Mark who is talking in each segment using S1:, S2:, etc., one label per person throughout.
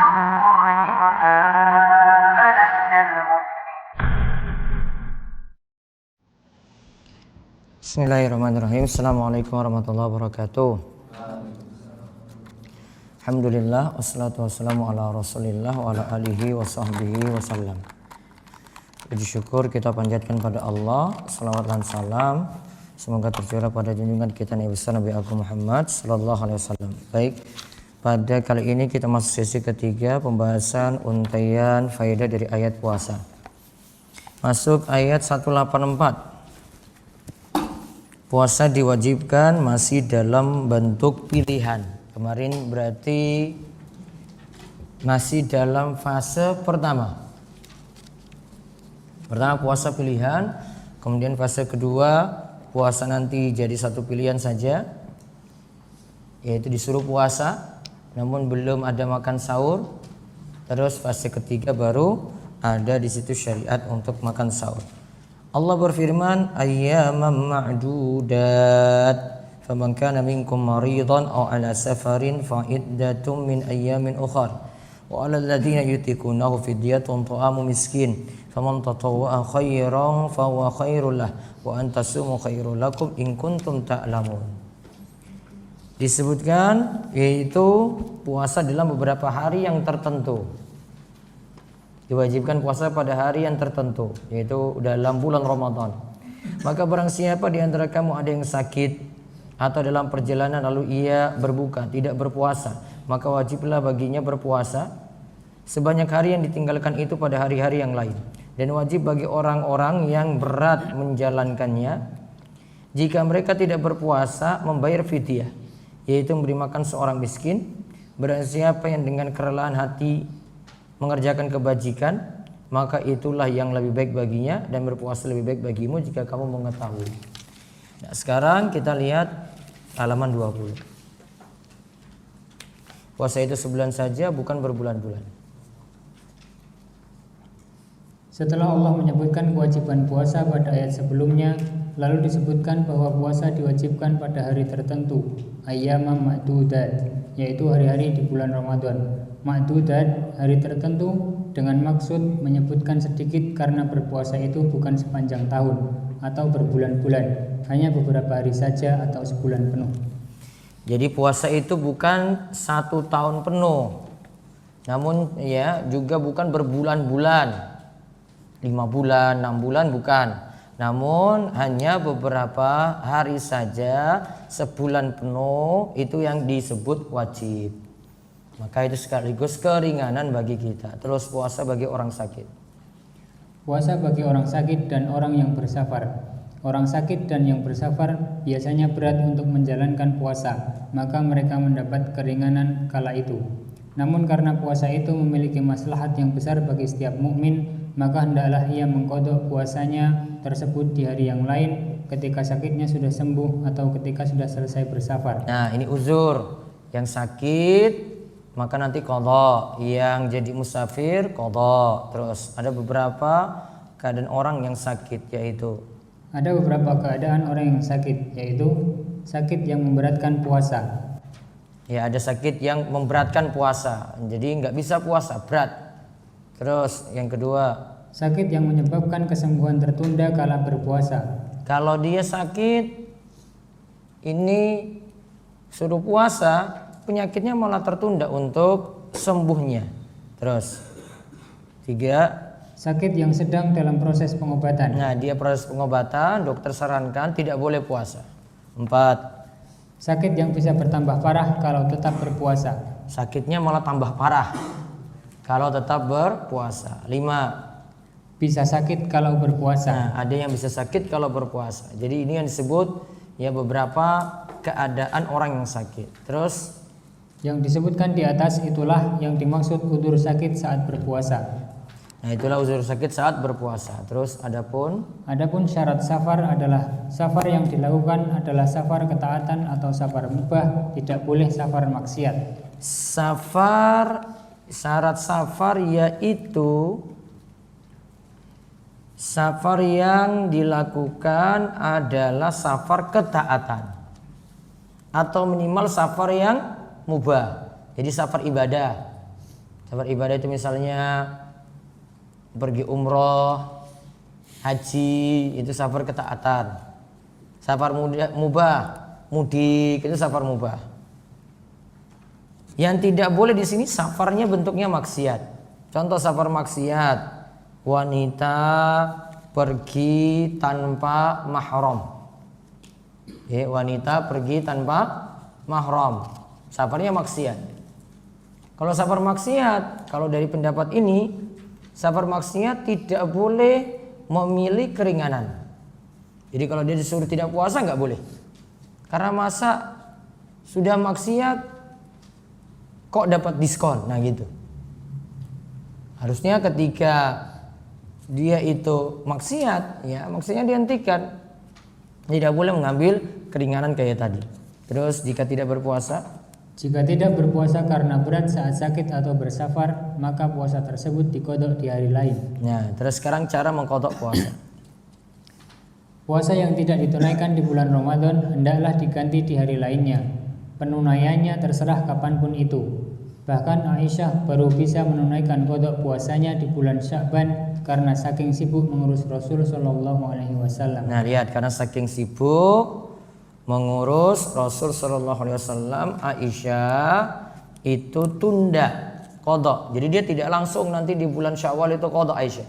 S1: Bismillahirrahmanirrahim. Assalamualaikum warahmatullahi wabarakatuh. Alhamdulillah, wassalatu wassalamu ala rasulillah wa ala alihi wa sahbihi wasallam. Puji syukur kita panjatkan pada Allah, salawat dan salam semoga tercurah pada junjungan kita Nabi besar Nabi Agung Muhammad sallallahu alaihi wasallam. Baik, pada kali ini kita masuk sesi ketiga pembahasan untaian faedah dari ayat puasa. Masuk ayat 184. Puasa diwajibkan masih dalam bentuk pilihan. Kemarin berarti masih dalam fase pertama. Pertama puasa pilihan, kemudian fase kedua puasa nanti jadi satu pilihan saja, yaitu disuruh puasa namun belum ada makan sahur. Terus fase ketiga baru ada di situ syariat untuk makan sahur. Allah berfirman, ayyaman ma'dudat faman kana minkum maridan aw ala safarin fa iddatum min ayyamin ukhar wa 'alal ladzina yutiqunahu fidyatun ta'amu miskin faman tatawwa'a khairan fa huwa khairul lah wa an tasumu khairul lakum in kuntum ta'lamun. Disebutkan yaitu puasa dalam beberapa hari yang tertentu. Diwajibkan puasa pada hari yang tertentu, yaitu dalam bulan Ramadan. Maka barang siapa di antara kamu ada yang sakit atau dalam perjalanan lalu ia berbuka, tidak berpuasa, maka wajiblah baginya berpuasa sebanyak hari yang ditinggalkan itu pada hari-hari yang lain. Dan wajib bagi orang-orang yang berat menjalankannya, jika mereka tidak berpuasa, membayar fidyah, yaitu memberi makan seorang miskin. Barang siapa yang dengan kerelaan hati mengerjakan kebajikan, maka itulah yang lebih baik baginya, dan berpuasa lebih baik bagimu jika kamu mengetahui. Nah, sekarang kita lihat halaman 20. Puasa itu sebulan saja, bukan berbulan-bulan.
S2: Setelah Allah menyebutkan kewajiban puasa pada ayat sebelumnya, lalu disebutkan bahwa puasa diwajibkan pada hari tertentu, ayyamam ma'dudat, yaitu hari-hari di bulan Ramadan. Ma'dudat, hari tertentu, dengan maksud menyebutkan sedikit karena berpuasa itu bukan sepanjang tahun atau berbulan-bulan, hanya beberapa hari saja atau sebulan penuh.
S1: Jadi puasa itu bukan 1 tahun penuh, namun ya juga bukan berbulan-bulan, 5 bulan, 6 bulan bukan, namun hanya beberapa hari saja, sebulan penuh itu yang disebut wajib. Maka itu sekaligus keringanan bagi kita. Terus puasa bagi orang sakit.
S2: Puasa bagi orang sakit dan orang yang bersafar. Orang sakit dan yang bersafar biasanya berat untuk menjalankan puasa, maka mereka mendapat keringanan kala itu. Namun karena puasa itu memiliki maslahat yang besar bagi setiap mukmin, maka hendaklah ia mengqadha puasanya tersebut di hari yang lain ketika sakitnya sudah sembuh atau ketika sudah selesai bersafar.
S1: Nah, ini uzur. Yang sakit maka nanti qadha, yang jadi musafir qadha. Terus ada beberapa keadaan orang yang sakit, yaitu
S2: ada beberapa keadaan orang yang sakit, yaitu sakit yang memberatkan puasa.
S1: Ya, ada sakit yang memberatkan puasa, jadi nggak bisa puasa, berat. Terus yang kedua,
S2: sakit yang menyebabkan kesembuhan tertunda kala berpuasa.
S1: Kalau dia sakit ini suruh puasa, penyakitnya malah tertunda untuk sembuhnya. Terus 3,
S2: sakit yang sedang dalam proses pengobatan.
S1: Nah, dia proses pengobatan, dokter sarankan tidak boleh puasa. 4,
S2: sakit yang bisa bertambah parah kalau tetap berpuasa.
S1: Sakitnya malah tambah parah kalau tetap berpuasa. 5,
S2: bisa sakit kalau berpuasa.
S1: Nah, ada yang bisa sakit kalau berpuasa. Jadi ini yang disebut ya beberapa keadaan orang yang sakit. Terus
S2: yang disebutkan di atas itulah yang dimaksud udzur sakit saat berpuasa.
S1: Nah, itulah udzur sakit saat berpuasa. Terus adapun
S2: syarat safar adalah safar yang dilakukan adalah safar ketaatan atau safar mubah, tidak boleh safar maksiat.
S1: Syarat safar yaitu safar yang dilakukan adalah safar ketaatan atau minimal safar yang mubah. Jadi safar ibadah. Safar ibadah itu misalnya pergi umroh, haji, itu safar ketaatan. Safar mubah, mudik, itu safar mubah. Yang tidak boleh di sini safarnya bentuknya maksiat. Contoh safar maksiat, wanita pergi tanpa mahram. Wanita pergi tanpa mahram, safarnya maksiat. Kalau safar maksiat, kalau dari pendapat ini, safar maksiat tidak boleh memilih keringanan. Jadi kalau dia disuruh tidak puasa nggak boleh. Karena masa sudah maksiat kok dapat diskon, nah gitu. Harusnya ketika dia itu maksiat, ya maksudnya dihentikan. Tidak boleh mengambil keringanan kayak tadi. Terus jika tidak berpuasa,
S2: jika tidak berpuasa karena berat saat sakit atau bersafar, maka puasa tersebut dikodok di hari lain.
S1: Nah, terus sekarang cara mengkodok puasa.
S2: Puasa yang tidak ditunaikan di bulan Ramadan hendaklah diganti di hari lainnya. Penunaiannya terserah kapanpun itu. Bahkan Aisyah baru bisa menunaikan kodok puasanya di bulan Sya'ban karena saking sibuk mengurus Rasul Shallallahu Alaihi Wasallam.
S1: Nah, lihat, karena saking sibuk mengurus Rasul Shallallahu Alaihi Wasallam, Aisyah itu tunda kodok. Jadi dia tidak langsung nanti di bulan Syawal itu kodok Aisyah.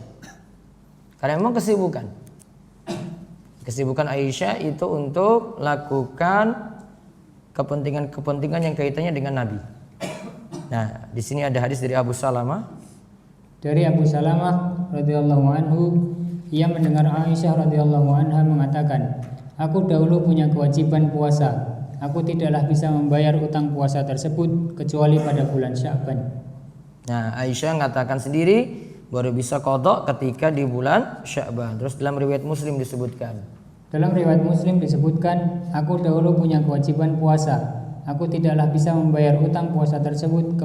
S1: Karena memang kesibukan. Kesibukan Aisyah itu untuk lakukan kepentingan-kepentingan yang kaitannya dengan Nabi. Nah, di sini ada hadis dari Abu Salamah.
S2: Dari Abu Salamah radhiyallahu anhu, ia mendengar Aisyah radhiyallahu anha mengatakan, "Aku dahulu punya kewajiban puasa. Aku tidaklah bisa membayar utang puasa tersebut kecuali pada bulan Sya'ban."
S1: Nah, Aisyah mengatakan sendiri baru bisa qadha ketika di bulan Sya'ban. Terus dalam riwayat Muslim disebutkan.
S2: Dalam riwayat Muslim disebutkan, "Aku dahulu punya kewajiban puasa. Aku tidaklah bisa membayar utang puasa tersebut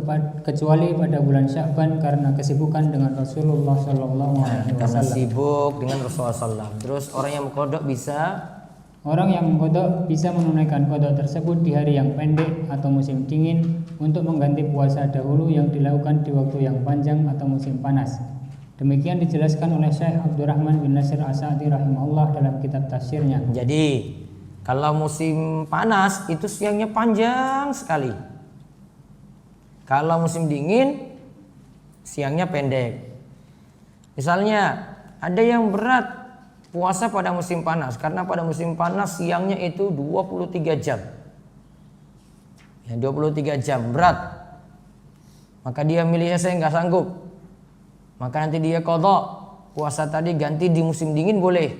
S2: kecuali pada bulan Sya'ban karena kesibukan dengan Rasulullah Shallallahu Alaihi Wasallam."
S1: Karena sibuk dengan Rasulullah SAW. Terus orang yang mengqadha bisa
S2: menunaikan qadha tersebut di hari yang pendek atau musim dingin untuk mengganti puasa dahulu yang dilakukan di waktu yang panjang atau musim panas. Demikian dijelaskan oleh Syekh Abdurrahman bin Nasir As-Sa'di rahimahullah dalam kitab tafsirnya.
S1: Jadi kalau musim panas itu siangnya panjang sekali. Kalau musim dingin siangnya pendek. Misalnya ada yang berat puasa pada musim panas, karena pada musim panas siangnya itu 23 jam. Ya, 23 jam berat. Maka dia milihnya saya nggak sanggup. Maka nanti dia qadha puasa tadi ganti di musim dingin boleh.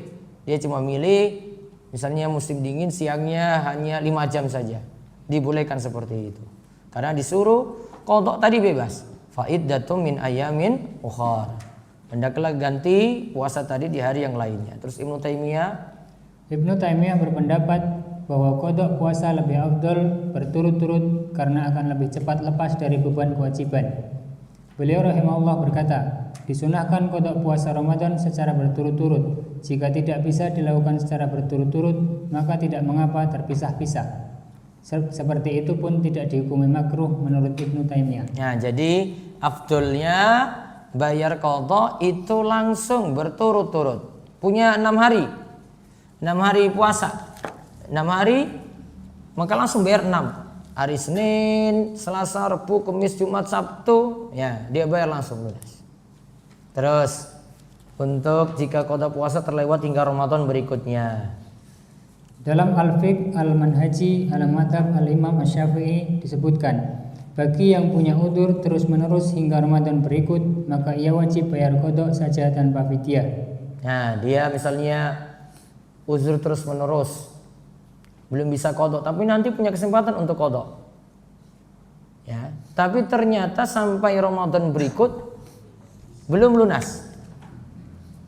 S1: Dia cuma milih misalnya musim dingin siangnya hanya 5 jam saja. Dibolehkan seperti itu. Karena disuruh qadha tadi bebas. Fa'iddatum min ayamin ukhar. Hendaklah ganti puasa tadi di hari yang lainnya. Terus Ibnu Taimiyah
S2: berpendapat bahwa qadha puasa lebih afdal berturut-turut karena akan lebih cepat lepas dari beban kewajiban. Beliau rahimahullah berkata, disunahkan qadha puasa Ramadan secara berturut-turut. Jika tidak bisa dilakukan secara berturut-turut, maka tidak mengapa terpisah-pisah. Seperti itu pun tidak dihukumi makruh menurut Ibnu Taimiyah.
S1: Nah, jadi afdolnya bayar qadha itu langsung berturut-turut. Punya 6 hari. 6 hari puasa. 6 hari maka langsung bayar 6. Hari Senin, Selasa, Rabu, Kamis, Jumat, Sabtu, ya dia bayar langsung lunas. Terus untuk jika qadha puasa terlewat hingga Ramadan berikutnya.
S2: Dalam Al-Fiqh Al-Manhaji Al-Madhab Al-Imam Asy-Syafi'i disebutkan, bagi yang punya udzur terus-menerus hingga Ramadan berikut, maka ia wajib bayar qadha saja tanpa fidyah.
S1: Nah, dia misalnya uzur terus-menerus belum bisa qadha, tapi nanti punya kesempatan untuk qadha. Ya, tapi ternyata sampai Ramadan berikut belum lunas.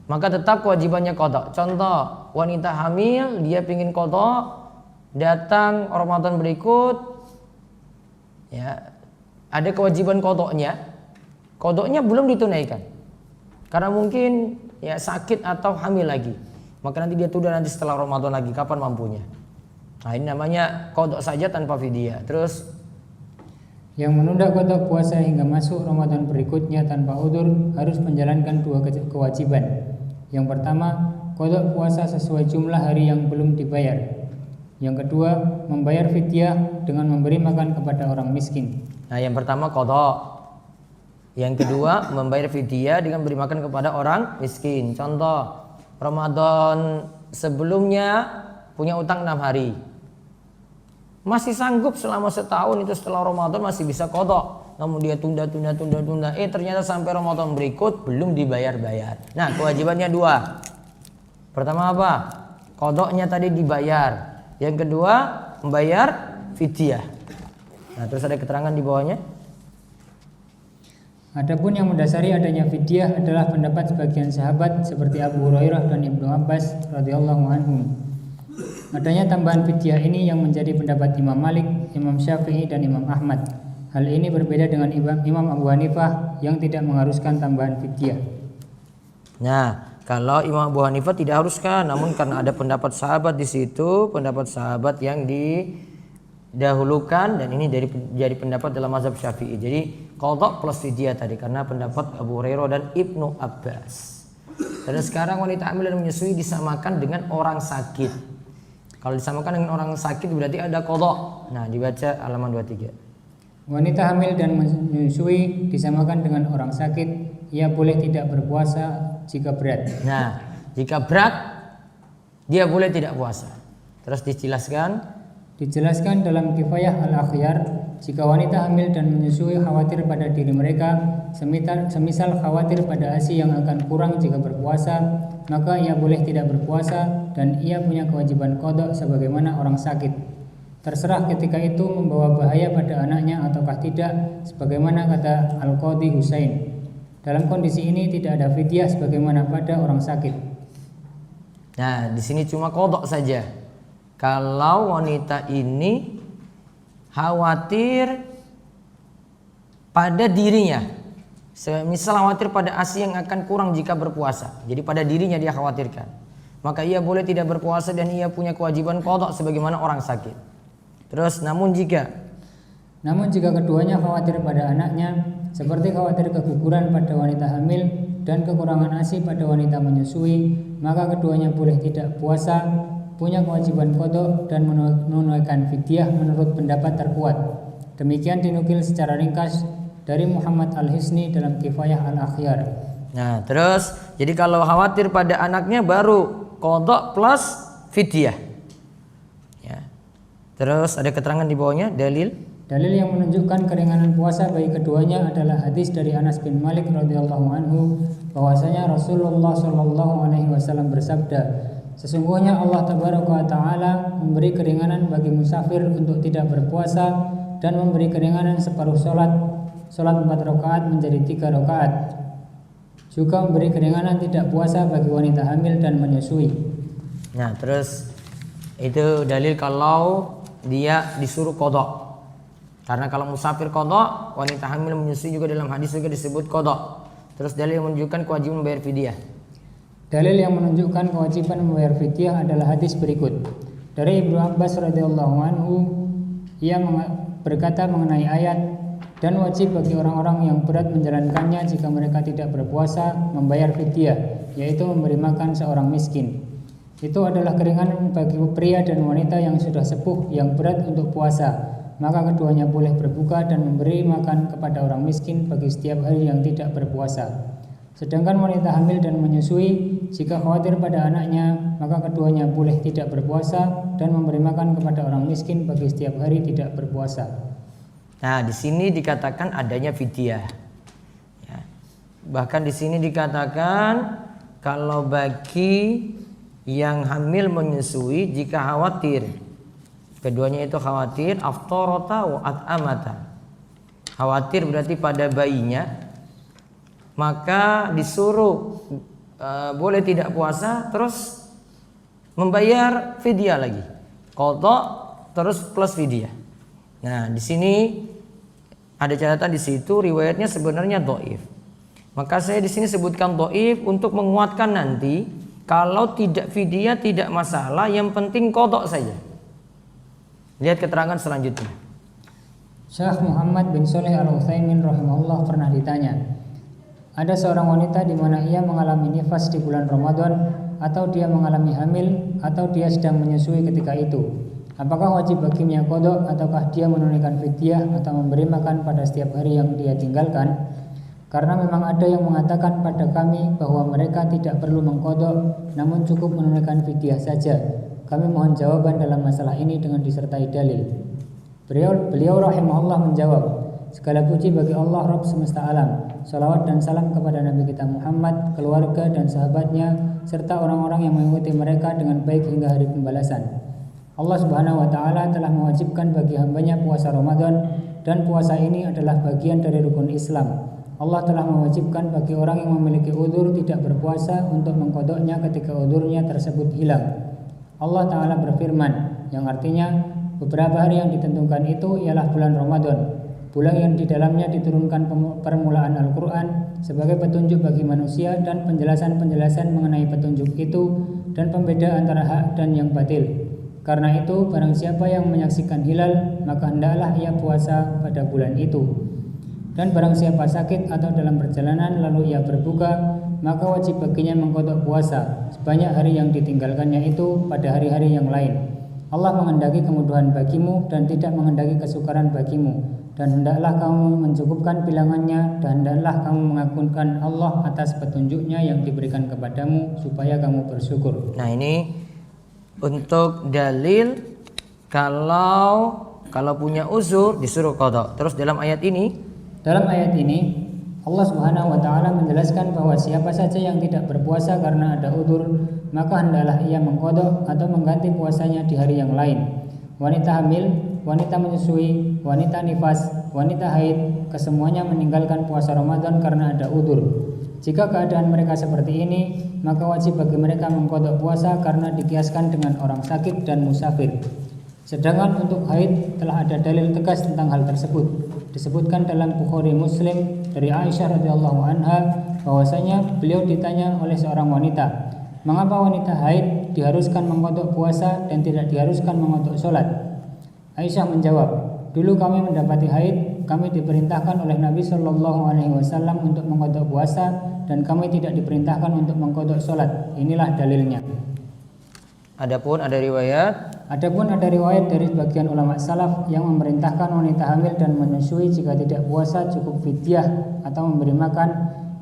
S1: Maka tetap kewajibannya qadha. Contoh, wanita hamil dia pingin qadha, datang Ramadan berikut, ya ada kewajiban qadhanya. Qadhanya belum ditunaikan. Karena mungkin ya sakit atau hamil lagi. Maka nanti dia tunda nanti setelah Ramadan lagi, kapan mampunya. Nah, ini namanya qadha saja tanpa fidyah. Terus
S2: Yang menunda qada puasa hingga masuk Ramadan berikutnya tanpa udzur harus menjalankan dua kewajiban. Yang pertama, qada puasa sesuai jumlah hari yang belum dibayar. Yang kedua, membayar fidyah dengan memberi makan kepada orang miskin.
S1: Nah, yang pertama qada. Yang kedua, membayar fidyah dengan beri makan kepada orang miskin. Contoh, Ramadan sebelumnya punya utang 6 hari. Masih sanggup selama setahun itu setelah Ramadan masih bisa qada. Namun dia tunda. Ternyata sampai Ramadan berikut belum dibayar-bayar. Nah, kewajibannya 2. Pertama apa? Qadanya tadi dibayar. Yang kedua, membayar fidyah. Nah, terus ada keterangan di bawahnya.
S2: Adapun yang mendasari adanya fidyah adalah pendapat sebagian sahabat seperti Abu Hurairah dan Ibnu Abbas radhiyallahu anhum. Adanya tambahan fidyah ini yang menjadi pendapat Imam Malik, Imam Syafi'i dan Imam Ahmad. Hal ini berbeda dengan Imam Abu Hanifah yang tidak mengharuskan tambahan fidyah.
S1: Nah, kalau Imam Abu Hanifah tidak haruskan, namun karena ada pendapat sahabat di situ, pendapat sahabat yang didahulukan dan ini jadi pendapat dalam mazhab Syafi'i. Jadi qada plus fidyah tadi karena pendapat Abu Hurairah dan Ibnu Abbas. Dan sekarang wanita hamil dan menyusui disamakan dengan orang sakit. Kalau disamakan dengan orang sakit berarti ada qada. Nah, dibaca halaman 23.
S2: Wanita hamil dan menyusui disamakan dengan orang sakit. Ia boleh tidak berpuasa jika berat.
S1: Nah, jika berat dia boleh tidak puasa. Terus dijelaskan
S2: dalam Kifayah Al-Akhyar, jika wanita hamil dan menyusui khawatir pada diri mereka, semisal khawatir pada ASI yang akan kurang jika berpuasa, maka ia boleh tidak berpuasa dan ia punya kewajiban qada sebagaimana orang sakit. Terserah ketika itu membawa bahaya pada anaknya ataukah tidak, sebagaimana kata Al-Qadhi Husain. Dalam kondisi ini tidak ada fidyah sebagaimana pada orang sakit.
S1: Nah, di sini cuma qada saja. Kalau wanita ini khawatir pada dirinya, misal khawatir pada ASI yang akan kurang jika berpuasa, jadi pada dirinya dia khawatirkan, maka ia boleh tidak berpuasa dan ia punya kewajiban qada sebagaimana orang sakit. Terus namun jika keduanya khawatir pada anaknya, seperti khawatir keguguran pada wanita hamil dan kekurangan ASI pada wanita menyusui, maka keduanya boleh tidak puasa, punya kewajiban qada dan menunaikan fidyah menurut pendapat terkuat. Demikian dinukil secara ringkas dari Muhammad Al-Hisni dalam Kifayah Al-Akhyar. Nah, terus jadi kalau khawatir pada anaknya baru qada plus fidyah. Ya. Terus ada keterangan di bawahnya dalil
S2: yang menunjukkan keringanan puasa bagi keduanya adalah hadis dari Anas bin Malik radhiyallahu anhu bahwasanya Rasulullah shallallahu alaihi wasallam bersabda, sesungguhnya Allah tabaraka wa taala memberi keringanan bagi musafir untuk tidak berpuasa dan memberi keringanan separuh salat 4 rakaat menjadi 3 rakaat. Juga memberi keringanan tidak puasa bagi wanita hamil dan menyusui.
S1: Nah, terus itu dalil kalau dia disuruh qada. Karena kalau musafir qada, wanita hamil menyusui juga dalam hadis juga disebut qada. Terus dalil yang menunjukkan kewajiban membayar fidyah.
S2: Dalil yang menunjukkan kewajiban membayar fidyah adalah hadis berikut. Dari Ibnu Abbas radhiyallahu anhu, ia berkata mengenai ayat, dan wajib bagi orang-orang yang berat menjalankannya jika mereka tidak berpuasa membayar fidyah, yaitu memberi makan seorang miskin. Itu adalah keringanan bagi pria dan wanita yang sudah sepuh yang berat untuk puasa. Maka keduanya boleh berbuka dan memberi makan kepada orang miskin bagi setiap hari yang tidak berpuasa. Sedangkan wanita hamil dan menyusui, jika khawatir pada anaknya, maka keduanya boleh tidak berpuasa dan memberi makan kepada orang miskin bagi setiap hari tidak berpuasa.
S1: Nah, di sini dikatakan adanya fidyah. Ya. Bahkan di sini dikatakan kalau bagi yang hamil menyusui, jika khawatir, keduanya itu khawatir, aftarata wa at'amata. Khawatir berarti pada bayinya, maka disuruh boleh tidak puasa terus membayar fidyah lagi. Qada terus plus fidyah. Nah, di sini ada catatan di situ riwayatnya sebenarnya dhaif. Maka saya di sini sebutkan dhaif untuk menguatkan nanti kalau tidak fidyah tidak masalah, yang penting qada saja. Lihat keterangan selanjutnya.
S2: Syekh Muhammad bin Shalih Al-Utsaimin rahimahullah pernah ditanya, ada seorang wanita di mana ia mengalami nifas di bulan Ramadan, atau dia mengalami hamil, atau dia sedang menyusui ketika itu. Apakah wajib baginya qada ataukah dia menunaikan fidyah atau memberi makan pada setiap hari yang dia tinggalkan? Karena memang ada yang mengatakan pada kami bahwa mereka tidak perlu mengqada, namun cukup menunaikan fidyah saja. Kami mohon jawaban dalam masalah ini dengan disertai dalil. Beliau rahimahullah menjawab, segala puji bagi Allah Rabb semesta alam. Salawat dan salam kepada Nabi kita Muhammad, keluarga dan sahabatnya, serta orang-orang yang mengikuti mereka dengan baik hingga hari pembalasan. Allah Subhanahu wa Ta'ala telah mewajibkan bagi hambanya puasa Ramadan, dan puasa ini adalah bagian dari rukun Islam. Allah telah mewajibkan bagi orang yang memiliki udzur tidak berpuasa untuk mengqadanya ketika udzurnya tersebut hilang. Allah Ta'ala berfirman, yang artinya beberapa hari yang ditentukan itu ialah bulan Ramadan, bulan yang di dalamnya diturunkan permulaan Al-Quran sebagai petunjuk bagi manusia dan penjelasan-penjelasan mengenai petunjuk itu dan pembeda antara hak dan yang batil. Karena itu, barang siapa yang menyaksikan hilal, maka hendaklah ia puasa pada bulan itu. Dan barang siapa sakit atau dalam perjalanan lalu ia berbuka, maka wajib baginya mengqada puasa sebanyak hari yang ditinggalkannya itu pada hari-hari yang lain. Allah menghendaki kemudahan bagimu dan tidak menghendaki kesukaran bagimu, dan hendaklah kamu mencukupkan bilangannya, dan hendaklah kamu mengagungkan Allah atas petunjuknya yang diberikan kepadamu supaya kamu bersyukur.
S1: Nah, ini untuk dalil kalau punya uzur disuruh qada. Terus dalam ayat ini Allah Subhanahu wa Ta'ala menjelaskan bahwa siapa saja yang tidak berpuasa karena ada udzur, maka hendaklah ia mengqada atau mengganti puasanya di hari yang lain. Wanita hamil, wanita menyusui, wanita nifas, wanita haid, kesemuanya meninggalkan puasa Ramadan karena ada udzur. Jika keadaan mereka seperti ini, maka wajib bagi mereka mengqada puasa karena dikiaskan dengan orang sakit dan musafir. Sedangkan untuk haid telah ada dalil tegas tentang hal tersebut. Disebutkan dalam Bukhari Muslim dari Aisyah radhiyallahu anha bahwasanya beliau ditanya oleh seorang wanita, mengapa wanita haid diharuskan mengqada puasa dan tidak diharuskan mengqada sholat? Aisyah menjawab, dulu kami mendapati haid, kami diperintahkan oleh Nabi Shallallahu Alaihi Wasallam untuk mengqada puasa dan kami tidak diperintahkan untuk mengqada sholat. Inilah dalilnya. Adapun ada riwayat
S2: dari sebagian ulama salaf yang memerintahkan wanita hamil dan menyusui jika tidak puasa cukup fidyah atau memberi makan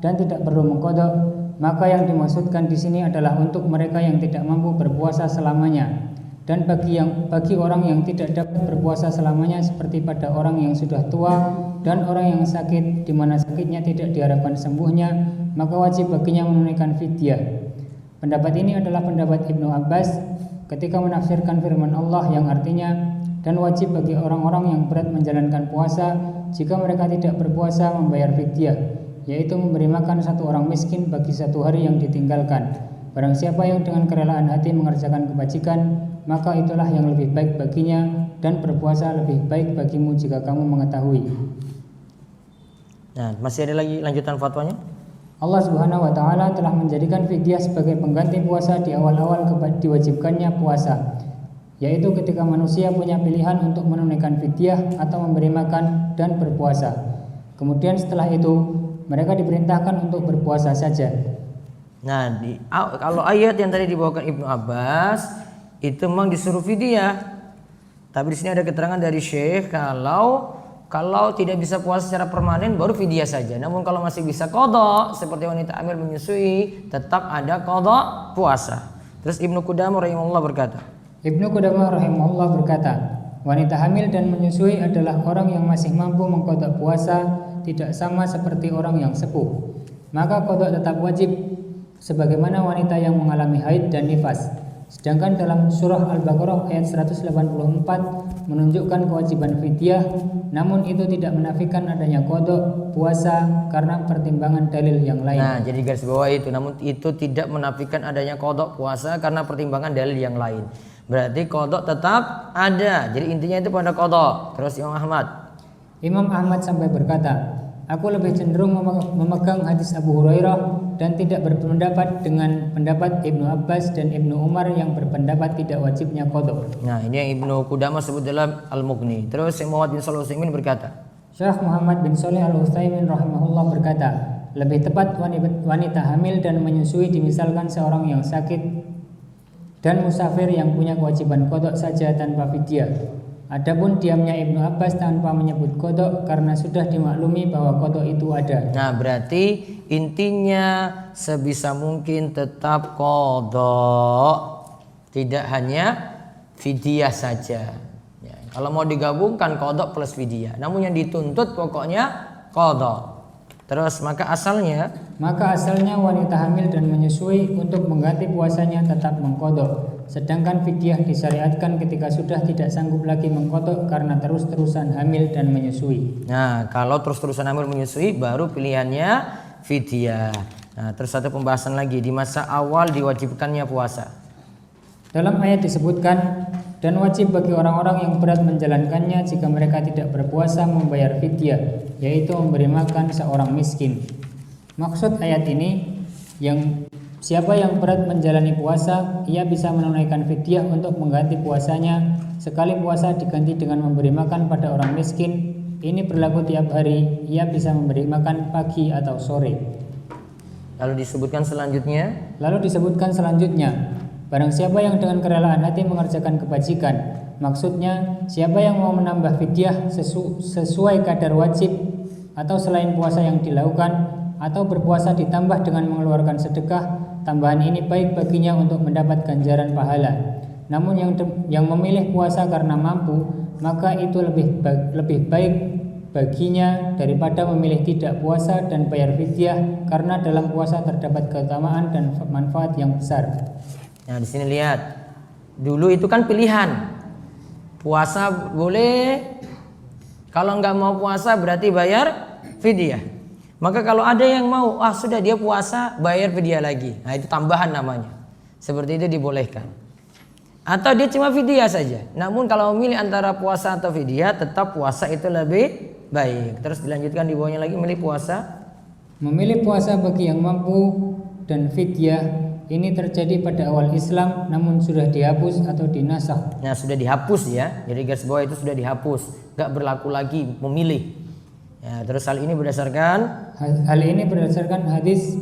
S2: dan tidak perlu mengqada. Maka yang dimaksudkan di sini adalah untuk mereka yang tidak mampu berpuasa selamanya, dan bagi orang yang tidak dapat berpuasa selamanya seperti pada orang yang sudah tua dan orang yang sakit di mana sakitnya tidak diharapkan sembuhnya, maka wajib baginya menunaikan fidyah. Pendapat ini adalah pendapat Ibnu Abbas ketika menafsirkan firman Allah yang artinya, dan wajib bagi orang-orang yang berat menjalankan puasa jika mereka tidak berpuasa membayar fidyah, yaitu memberi makan satu orang miskin bagi satu hari yang ditinggalkan. Barang siapa yang dengan kerelaan hati mengerjakan kebajikan, maka itulah yang lebih baik baginya, dan berpuasa lebih baik bagimu jika kamu mengetahui.
S1: Nah, masih ada lagi lanjutan fatwanya?
S2: Allah Subhanahu wa Ta'ala telah menjadikan fidyah sebagai pengganti puasa di awal-awal diwajibkannya puasa, yaitu ketika manusia punya pilihan untuk menunaikan fidyah atau memberi makan dan berpuasa. Kemudian setelah itu mereka diperintahkan untuk berpuasa saja.
S1: Nah, kalau ayat yang tadi dibawakan Ibnu Abbas itu memang disuruh fidyah. Tapi di sini ada keterangan dari Syekh kalau tidak bisa puasa secara permanen baru fidyah saja. Namun kalau masih bisa qada seperti wanita hamil menyusui, tetap ada qada puasa. Terus Ibnu Qudamah rahimahullah berkata, wanita hamil dan menyusui adalah orang yang masih mampu mengqada puasa, tidak sama seperti orang yang sepuh. Maka qada tetap wajib sebagaimana wanita yang mengalami haid dan nifas. Sedangkan dalam surah Al-Baqarah ayat 184 menunjukkan kewajiban fidyah, namun itu tidak menafikan adanya qada puasa karena pertimbangan dalil yang lain. Nah, jadi garis bawah itu, namun itu tidak menafikan adanya qada puasa karena pertimbangan dalil yang lain. Berarti qada tetap ada. Jadi intinya itu pada qada. Terus Imam Ahmad
S2: sampai berkata, Aku lebih cenderung memegang hadis Abu Hurairah dan tidak berpendapat dengan pendapat Ibnu Abbas dan Ibnu Umar yang berpendapat tidak wajibnya qada.
S1: Nah, ini yang Ibnu Qudamah sebut dalam Al-Mughni. Terus Syekh Muhammad bin Shalih Al-Utsaimin berkata,
S2: Syekh Muhammad bin Shalih Al-Utsaimin rahimahullah berkata, lebih tepat wanita hamil dan menyusui dimisalkan seorang yang sakit dan musafir yang punya kewajiban qada saja tanpa fidyah. Adapun diamnya Ibnu Abbas tanpa menyebut qada karena sudah dimaklumi bahwa qada itu ada.
S1: nah berarti intinya sebisa mungkin tetap qada, tidak hanya fidyah saja. Ya, kalau mau digabungkan qada plus fidyah, namun yang dituntut pokoknya qada. Terus maka asalnya
S2: wanita hamil dan menyusui untuk mengganti puasanya tetap mengqada. Sedangkan fidyah disyariatkan ketika sudah tidak sanggup lagi mengqada karena terus-terusan hamil dan menyusui.
S1: Nah, kalau terus-terusan hamil menyusui baru pilihannya fidyah. Nah, terus satu pembahasan lagi, di masa awal diwajibkannya puasa.
S2: Dalam ayat disebutkan, dan wajib bagi orang-orang yang berat menjalankannya jika mereka tidak berpuasa membayar fidyah, yaitu memberi makan seorang miskin. Maksud ayat ini, siapa yang berat menjalani puasa, ia bisa menunaikan fidyah untuk mengganti puasanya. Sekali puasa diganti dengan memberi makan pada orang miskin, ini berlaku tiap hari, ia bisa memberi makan pagi atau sore.
S1: Lalu disebutkan
S2: selanjutnya, barang siapa yang dengan kerelaan hati mengerjakan kebajikan, maksudnya siapa yang mau menambah fidyah sesuai kadar wajib atau selain puasa yang dilakukan, atau berpuasa ditambah dengan mengeluarkan sedekah, tambahan ini baik baginya untuk mendapat ganjaran pahala. Namun yang memilih puasa karena mampu, maka itu lebih baik baginya daripada memilih tidak puasa dan bayar fidyah, karena dalam puasa terdapat keutamaan dan manfaat yang besar.
S1: Nah, di sini lihat. Dulu itu kan pilihan. Puasa boleh. Kalau nggak mau puasa berarti bayar fidyah. Maka kalau ada yang mau, sudah dia puasa bayar fidyah lagi. Nah, itu tambahan namanya. Seperti itu dibolehkan. Atau dia cuma fidyah saja. Namun kalau memilih antara puasa atau fidyah, tetap puasa itu lebih baik. Terus dilanjutkan di bawahnya lagi,
S2: memilih puasa bagi yang mampu dan fidyah ini terjadi pada awal Islam, namun sudah dihapus atau dinasakh.
S1: Nah, sudah dihapus ya. Jadi garis bawah itu sudah dihapus, nggak berlaku lagi memilih. Ya, terus hal ini berdasarkan
S2: hadis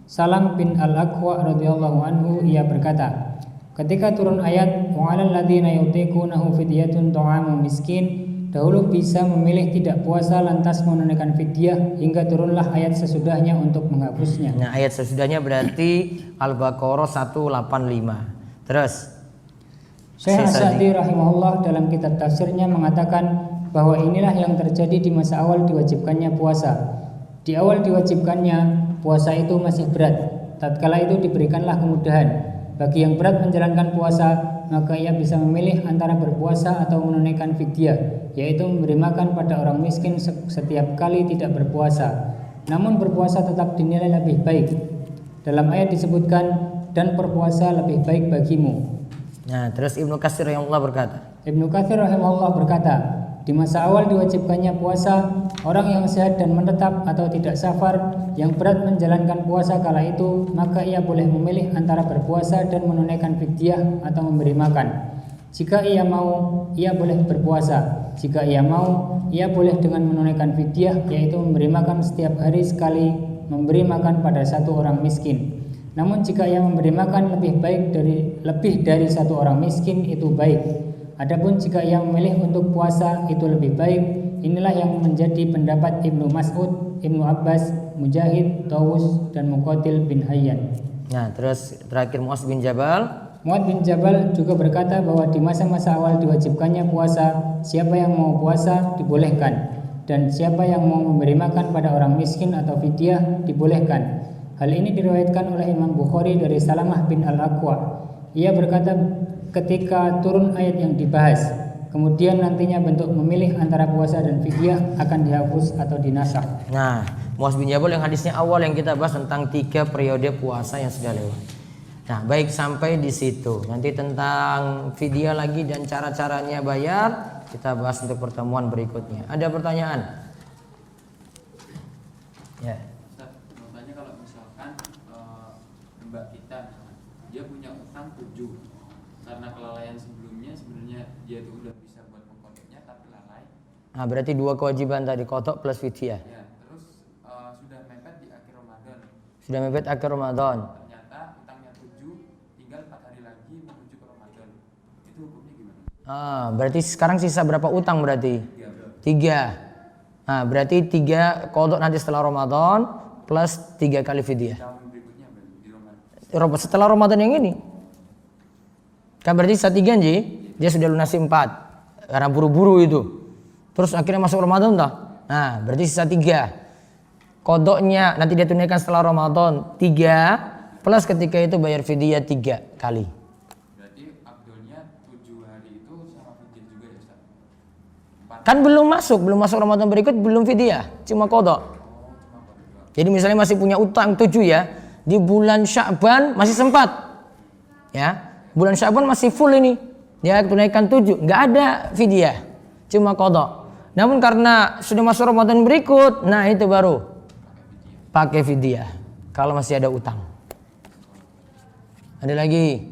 S2: Salam bin Al-Aqwa radhiyallahu anhu, ia berkata, ketika turun ayat wa 'alal ladzina yutiqunahu fidyatun ta'amu miskin, dahulu bisa memilih tidak puasa lantas menunaikan fidyah hingga turunlah ayat sesudahnya untuk menghapusnya.
S1: Nah, ayat sesudahnya berarti Al-Baqarah 185. Terus
S2: Syekh As-Sa'di rahimahullah dalam kitab tafsirnya mengatakan bahwa inilah yang terjadi di masa awal diwajibkannya puasa. Di awal diwajibkannya puasa itu masih berat. Tatkala itu diberikanlah kemudahan. Bagi yang berat menjalankan puasa, maka ia bisa memilih antara berpuasa atau menunaikan fidyah, yaitu memberi makan pada orang miskin setiap kali tidak berpuasa. Namun berpuasa tetap dinilai lebih baik. Dalam ayat disebutkan, dan berpuasa lebih baik bagimu.
S1: Nah, terus Ibnu Katsir rahimahullah
S2: berkata, di masa awal diwajibkannya puasa, orang yang sehat dan menetap atau tidak safar yang berat menjalankan puasa kala itu, maka ia boleh memilih antara berpuasa dan menunaikan fidyah atau memberi makan. Jika ia mau, ia boleh berpuasa. Jika ia mau, ia boleh dengan menunaikan fidyah, yaitu memberi makan setiap hari sekali, memberi makan pada satu orang miskin. Namun jika ia memberi makan lebih dari satu orang miskin, itu baik. Adapun jika ia memilih untuk puasa, itu lebih baik. Inilah yang menjadi pendapat Ibnu Mas'ud, Ibnu Abbas, Mujahid, Tawus, dan Muqatil bin Hayyan.
S1: Nah, terus terakhir Mu'adz bin Jabal
S2: juga berkata bahwa di masa-masa awal diwajibkannya puasa, siapa yang mau puasa dibolehkan, dan siapa yang mau memberi makan pada orang miskin atau fidyah dibolehkan. Hal ini diriwayatkan oleh Imam Bukhari dari Salamah bin Al-Aqwa. Ia berkata, ketika turun ayat yang dibahas, kemudian nantinya bentuk memilih antara puasa dan fidyah akan dihapus atau dinasakh.
S1: Nah, Mu'adz bin Jabal yang hadisnya awal yang kita bahas tentang 3 periode puasa yang sudah lewat. Nah, baik sampai di situ. Nanti tentang fidyah lagi dan cara-caranya bayar kita bahas untuk pertemuan berikutnya. Ada pertanyaan? Ya.
S3: Ustaz, mau tanya kalau misalkan mbak kita dia punya utang 7 karena kelalaian sebelumnya, sebenarnya dia tuh udah bisa buat mengkodoknya tapi lalai.
S1: Nah, berarti 2 kewajiban tadi, qadha plus fidyah.
S3: Ya, terus sudah mepet di akhir Ramadan.
S1: Sudah mepet akhir Ramadan.
S3: Ternyata utangnya 7, tinggal 4 hari lagi menuju ke Ramadan. Itu hukumnya gimana?
S1: Berarti sekarang sisa berapa utang berarti? 3. Nah, berarti 3 qadha nanti setelah Ramadan plus 3 kali fidyah.
S3: Tahun berikutnya berarti di Ramadan.
S1: Setelah Ramadan yang ini. Kan berarti sisa 3 Ji, dia sudah lunasi 4. Karena buru-buru itu. Terus akhirnya masuk Ramadan toh. Nah, berarti sisa 3. Qadhanya nanti dia tunaikan setelah Ramadan 3 plus ketika itu bayar fidyah 3 kali.
S3: Berarti abdulnya 7 hari itu sama fidyah juga ya Ustaz?
S1: Kan belum masuk Ramadan berikut, belum fidyah, cuma qadha. Jadi misalnya masih punya utang 7 ya, di bulan Sya'ban masih sempat. Ya, bulan Sya'ban masih full ini. Dia tunaikan 7, nggak ada fidyah, cuma qadha. Namun karena sudah masuk Ramadan berikut, nah itu baru pakai fidyah kalau masih ada utang. Ada lagi?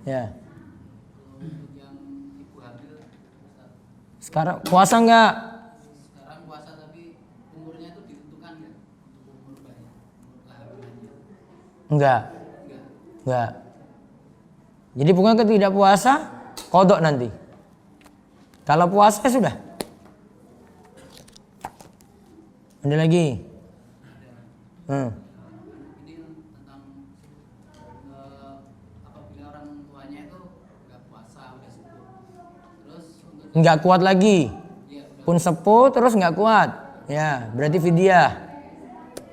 S1: Ya. Sekarang puasa enggak?
S4: Sekarang puasa tapi umurnya itu ditentukan nggak untuk umur bayi, umur kehamilannya?
S1: Enggak. Enggak. Jadi pokoknya tidak puasa, qadha nanti. Kalau puasa ya sudah. Ada lagi?
S4: Ini tentang apabila orang tuanya itu nggak puasa udah sepuh, terus untuk
S1: Enggak kuat lagi.
S4: dia udah
S1: Pun sepuh terus enggak kuat. Ya, berarti fidyah.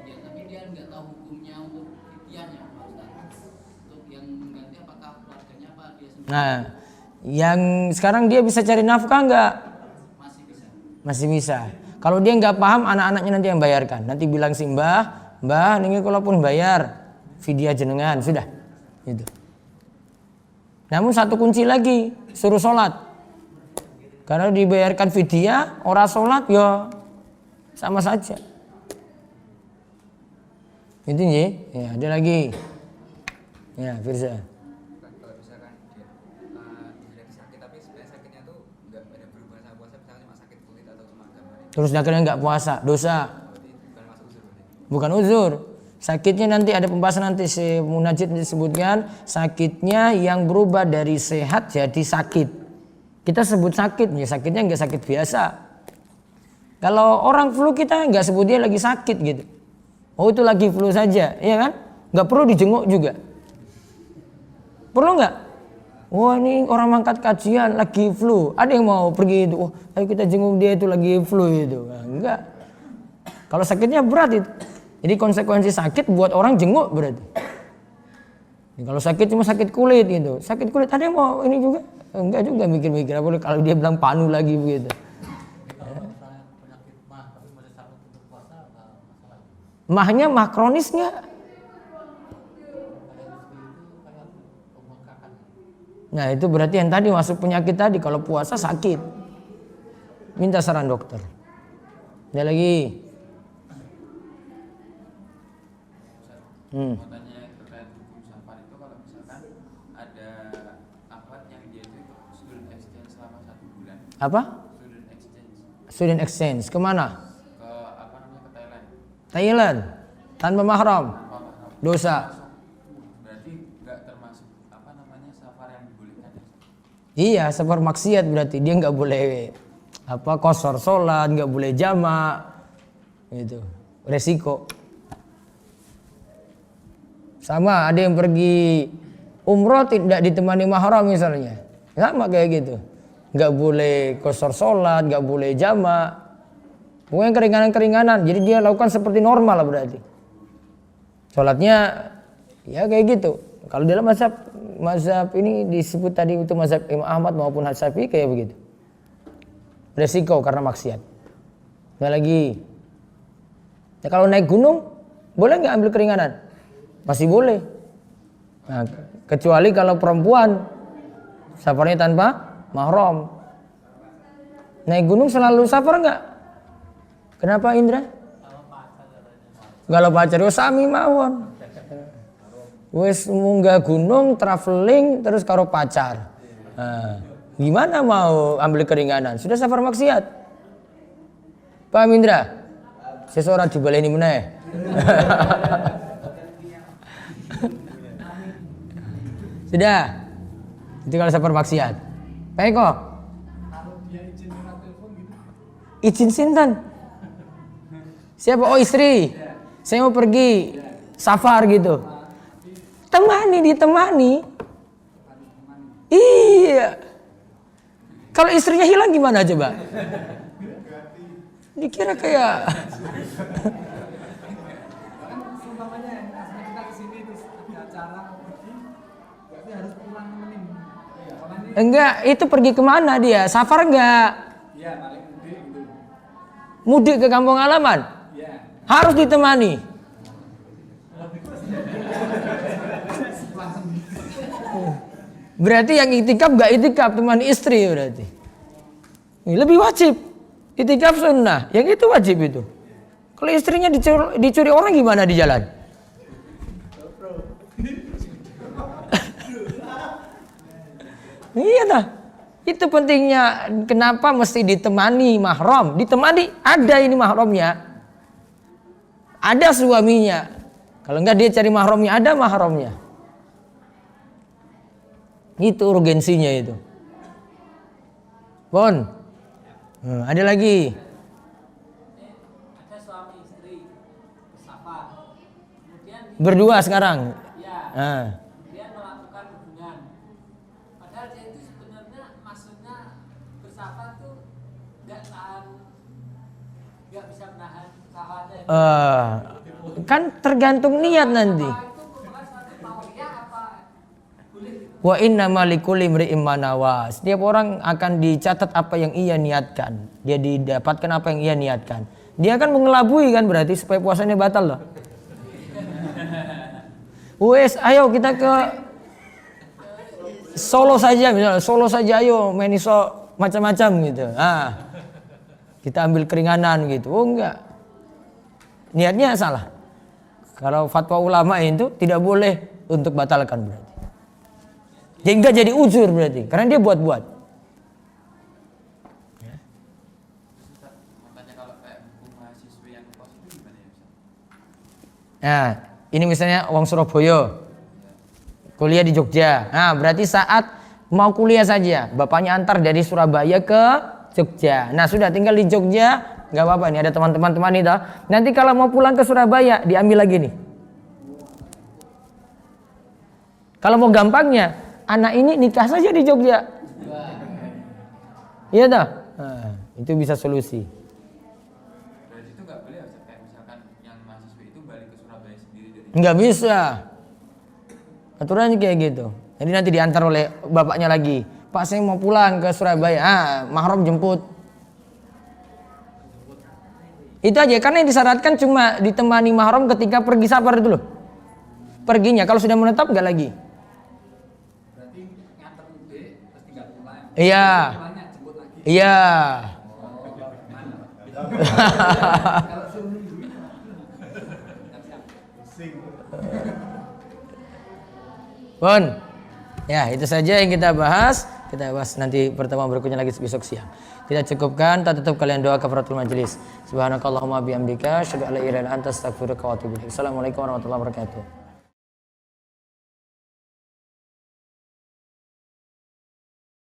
S4: ya tapi dia nggak tahu hukumnya untuk fidyahnya Pak Ustaz. Untuk yang mengganti apakah keluarganya apa dia sendiri
S1: Nah, yang sekarang dia bisa cari nafkah enggak?
S4: masih bisa?
S1: Masih bisa. Kalau dia nggak paham, anak-anaknya nanti yang bayarkan. Nanti bilang si mbah, ini kalaupun bayar fidyah jenengan, sudah. Gitu. Namun satu kunci lagi, suruh sholat. Karena dibayarkan fidyah, orang sholat ya sama saja. Itu ya. Ya, ada lagi. Ya, Firza.
S5: Kalau misalkan dia lagi sakit tapi sebenarnya sakitnya tuh nggak ada berhubungan sama puasa, misalnya cuma sakit kulit atau cuma gambar,
S1: Terus akhirnya nggak puasa, dosa.
S5: berarti bukan masuk uzur berarti.
S1: Bukan uzur. Sakitnya nanti ada pembahasan, nanti si munajid disebutkan sakitnya yang berubah dari sehat jadi sakit. Kita sebut sakit, ya sakitnya nggak sakit biasa. Kalau orang flu kita nggak sebut dia lagi sakit gitu. Oh itu lagi flu saja, ya kan? Nggak perlu dijenguk juga. Perlu nggak? Wah ini orang mangkat kajian lagi flu. Ada yang mau pergi itu? Ayo kita jenguk dia itu lagi flu itu. Nah, enggak. Kalau sakitnya berat itu. Jadi konsekuensi sakit buat orang jenguk berarti. Kalau sakit cuma sakit kulit gitu. Sakit kulit ada yang mau ini juga? Enggak juga mikir-mikir. Apa kalau dia bilang panu lagi begitu. Mahnya mah kronis nggak? Nah itu berarti yang tadi masuk penyakit tadi. Kalau puasa sakit, minta saran dokter. Ada lagi?
S3: Mau tanya terkait hukum safar itu, kalau misalkan ada akhwat yang dia itu ikut student exchange selama 1 bulan.
S1: Apa?
S3: Student exchange
S1: Student exchange kemana?
S3: ke ke Thailand.
S1: Thailand. Tanpa mahram.
S3: Tanpa mahram.
S1: Dosa.
S3: Berarti nggak termasuk safar yang dibolehkan ya?
S1: Iya, safar maksiat berarti dia nggak boleh qasar sholat, nggak boleh jamak, gitu. Resiko. Sama ada yang pergi umroh tidak ditemani mahram misalnya, sama kayak gitu. Nggak boleh qasar sholat, nggak boleh jamak. Pokoknya keringanan-keringanan. Jadi dia lakukan seperti normal lah berarti. Sholatnya ya kayak gitu. Kalau dalam mazhab ini disebut tadi itu mazhab Imam Ahmad maupun Syafi'i kayak begitu. Resiko karena maksiat. Nggak lagi. Ya, kalau naik gunung boleh nggak ambil keringanan? Masih boleh. Nah, kecuali kalau perempuan safarnya tanpa mahram. Naik gunung selalu safar nggak? Kenapa Indra? Kalau pacar wis sami mawon. Wis munggah gunung, traveling terus karo pacar. Nah, gimana mau ambil keringanan? Sudah safar maksiat. Paham Indra? Seseorang dibaleni meneh. Sudah. Itu kalau safar maksiat. Pak Eko. Izin sinten? Siapa? Oh istri. Saya mau pergi safar gitu. Ditemani. Iya. Kalau istrinya hilang gimana coba? Dikira kayak enggak, itu pergi kemana dia? Safar enggak? Iya, paling mudik gitu. Mudik ke kampung halaman? Iya. Harus ditemani. Berarti yang itikaf enggak itikaf, temani istri berarti. Ini lebih wajib. Itikaf sunnah, yang itu wajib itu. Kalau istrinya dicuri orang gimana di jalan? Iya dah. Itu pentingnya kenapa mesti ditemani mahram. Ditemani ada ini mahramnya. Ada suaminya. Kalau enggak dia cari mahramnya, ada mahramnya. Itu urgensinya itu. Bon. Ada lagi.
S4: Ada suami istri bersafar. Kemudian
S1: Berdua sekarang.
S4: ya, kemudian melakukan hubungan. Padahal dia itu sebenarnya maksudnya bersafar tuh nggak bisa menahan syahwatnya.
S1: Kan tergantung niat nanti.
S4: Itu merupakan suatu tauhiyah apa boleh?
S1: Wa inna malikuli imri'in ma nawa. Setiap orang akan dicatat apa yang ia niatkan. Dia didapatkan apa yang ia niatkan. Dia akan mengelabui kan berarti supaya puasanya batal loh. Wes, ayo kita ke Solo saja misalnya. Solo saja ayo main iso macam-macam gitu. Kita ambil keringanan gitu. Oh enggak. Niatnya salah. Kalau fatwa ulama itu tidak boleh untuk batalkan berarti. Hingga jadi uzur berarti, karena dia buat-buat.
S3: Makanya kalau kayak buku mahasiswa yang kos itu gimana ya Ustaz?
S1: Nah, ini misalnya orang Surabaya, kuliah di Jogja. Nah, berarti saat mau kuliah saja, bapaknya antar dari Surabaya ke Jogja. Nah, sudah tinggal di Jogja, nggak apa-apa. Ini ada teman-teman itu. Nanti kalau mau pulang ke Surabaya, diambil lagi nih. Kalau mau gampangnya, anak ini nikah saja di Jogja. Iya dah. Nah, itu bisa solusi.
S3: Berarti itu nggak boleh ya Ustaz? Kayak misalkan yang mahasiswa itu balik ke Surabaya sendiri dari
S1: Nggak bisa. Aturannya kayak gitu. Jadi nanti diantar oleh bapaknya lagi. Pak saya mau pulang ke Surabaya. Mahram jemput. Itu aja. Karena yang disyaratkan cuma ditemani mahram ketika pergi safar itu loh. Perginya. Kalau sudah menetap nggak lagi.
S5: Berarti nganter mudik terus tinggal pulang.
S1: Iya.
S5: Pulangnya jemput lagi.
S1: Iya.
S5: Kalau suruh nunggu.
S1: Bon. Ya, itu saja yang kita bahas. Kita bahas nanti pertemuan berikutnya lagi besok siang. Kita cukupkan, tak tutup kalian doa kafaratul majelis. Subhanakallahumma bihamdika, asyhadu an la ilaha illa anta, astaghfiruka wa atubu ilaik. Assalamualaikum warahmatullahi wabarakatuh.